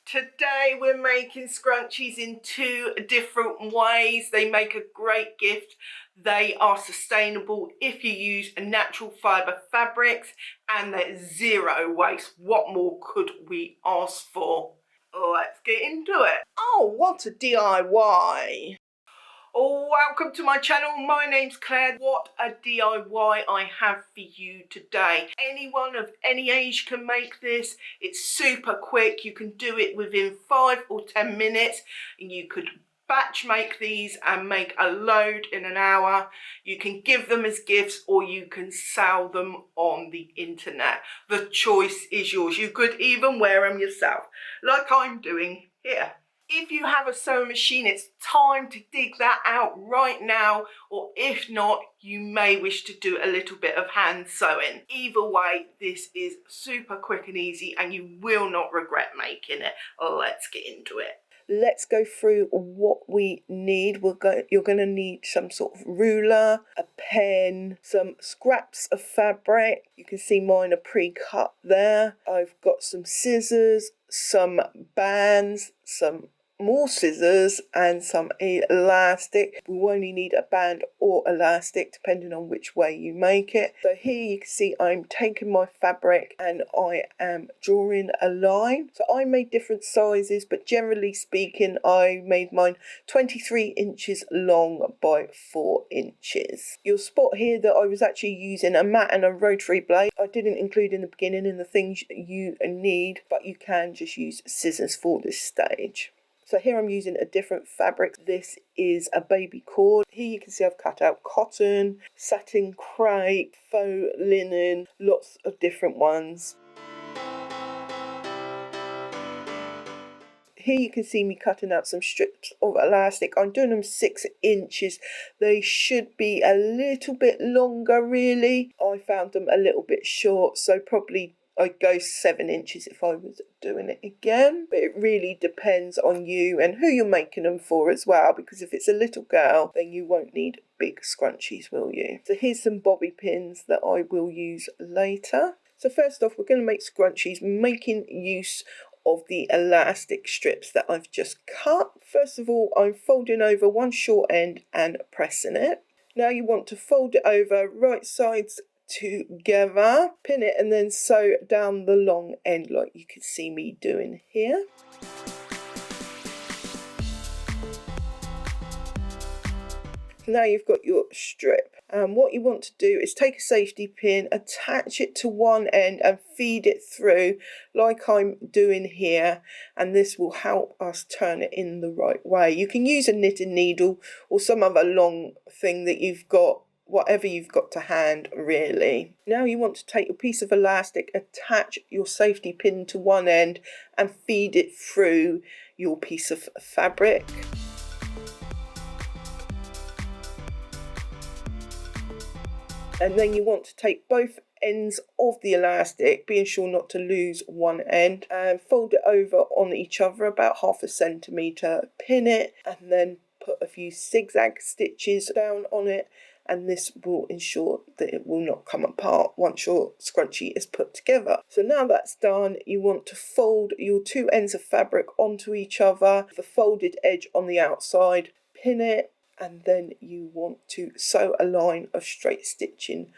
Today we're making scrunchies in 2 different ways. They make a great gift. They are sustainable if you use natural fibre fabrics, and they're zero waste. What more could we ask for? Let's get into it. Oh, what a DIY! Welcome to my channel. My name's Claire. What a DIY I have for you today. Anyone of any age can make this. It's super quick. You can do it within 5 or 10 minutes, and you could batch make these and make a load in an hour. You can give them as gifts or you can sell them on the internet. The choice is yours. You could even wear them yourself, like I'm doing here. If you have a sewing machine, it's time to dig that out right now, or if not, you may wish to do a little bit of hand sewing. Either way, this is super quick and easy and you will not regret making it. Let's get into it. Let's go through what we need. You're going to need some sort of ruler, a pen, some scraps of fabric. You can see mine are pre-cut there. I've got some scissors, some bands, some more scissors and some elastic. We will only need a band or elastic depending on which way you make it. So here you can see I'm taking my fabric and I am drawing a line. So I made different sizes, but generally speaking I made mine 23 inches long by 4 inches. You'll spot here that I was actually using a mat and a rotary blade. I didn't include in the beginning in the things you need, but you can just use scissors for this stage. So here I'm using a different fabric. This is a baby cord. Here you can see I've cut out cotton, satin crepe, faux linen, lots of different ones. Here you can see me cutting out some strips of elastic. I'm doing them 6 inches. They should be a little bit longer really. I found them a little bit short, so probably I'd go 7 inches if I was doing it again. But it really depends on you and who you're making them for as well, because if it's a little girl then you won't need big scrunchies, will you? So here's some bobby pins that I will use later. So first off, we're going to make scrunchies making use of the elastic strips that I've just cut. First of all, I'm folding over one short end and pressing it. Now you want to fold it over right sides together, pin it and then sew down the long end like you can see me doing here. So now you've got your strip, and what you want to do is take a safety pin, attach it to one end and feed it through like I'm doing here, and this will help us turn it in the right way. You can use a knitting needle or some other long thing that you've got, whatever you've got to hand really. Now you want to take a piece of elastic, attach your safety pin to one end and feed it through your piece of fabric. And then you want to take both ends of the elastic, being sure not to lose one end, and fold it over on each other about 1/2 centimetre, pin it and then put a few zigzag stitches down on it, and this will ensure that it will not come apart once your scrunchie is put together. So now that's done, you want to fold your 2 ends of fabric onto each other, the folded edge on the outside, pin it, and then you want to sew a line of straight stitching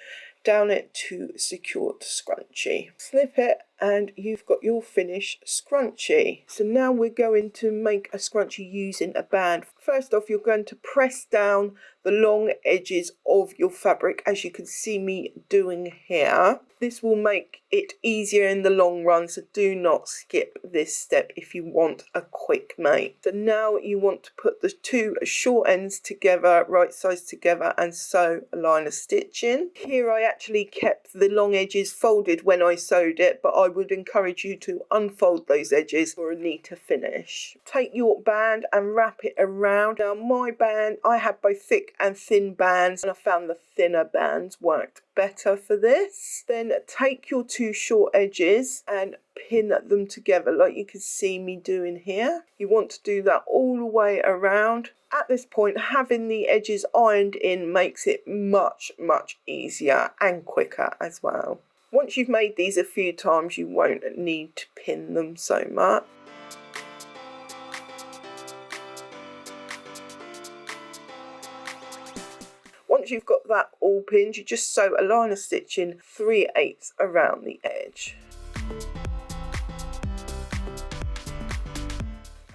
down it to secure the scrunchie. Snip it and you've got your finished scrunchie. So now we're going to make a scrunchie using a band. First off, you're going to press down the long edges of your fabric as you can see me doing here. This will make it easier in the long run, so do not skip this step if you want a quick make. So now you want to put the 2 short ends together, right sides together, and sew a line of stitching. Here I actually kept the long edges folded when I sewed it, but I would encourage you to unfold those edges for a neater finish. Take your band and wrap it around. Now my band, I had both thick and thin bands, and I found the thinner bands worked better for this. Then take your 2 short edges and pin them together like you can see me doing here. You want to do that all the way around. At this point, having the edges ironed in makes it much easier and quicker as well. Once you've made these a few times, you won't need to pin them so much. once you've got that all pinned, you just sew a line of stitching 3/8 around the edge.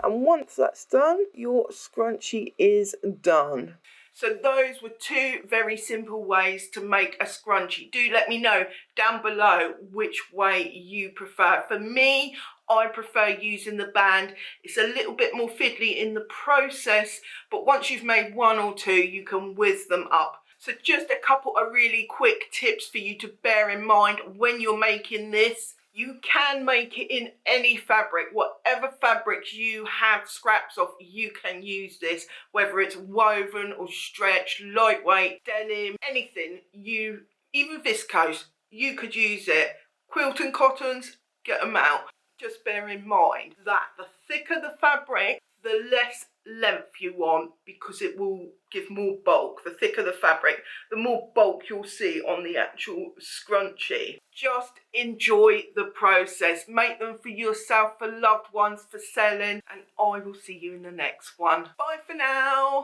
And once that's done, your scrunchie is done. So those were two very simple ways to make a scrunchie. Do let me know down below which way you prefer. For me, I prefer using the band. It's a little bit more fiddly in the process, but once you've made one or two, you can whiz them up. So just a couple of really quick tips for you to bear in mind when you're making this. You can make it in any fabric, whatever fabrics you have scraps of, you can use this, whether it's woven or stretch, lightweight, denim, anything, even viscose, you could use it. Quilt and cottons, get them out. Just bear in mind that the thicker the fabric, the less length you want, because it will give more bulk. The thicker the fabric, the more bulk you'll see on the actual scrunchie. Just enjoy the process. Make them for yourself, for loved ones, for selling, and I will see you in the next one. Bye for now.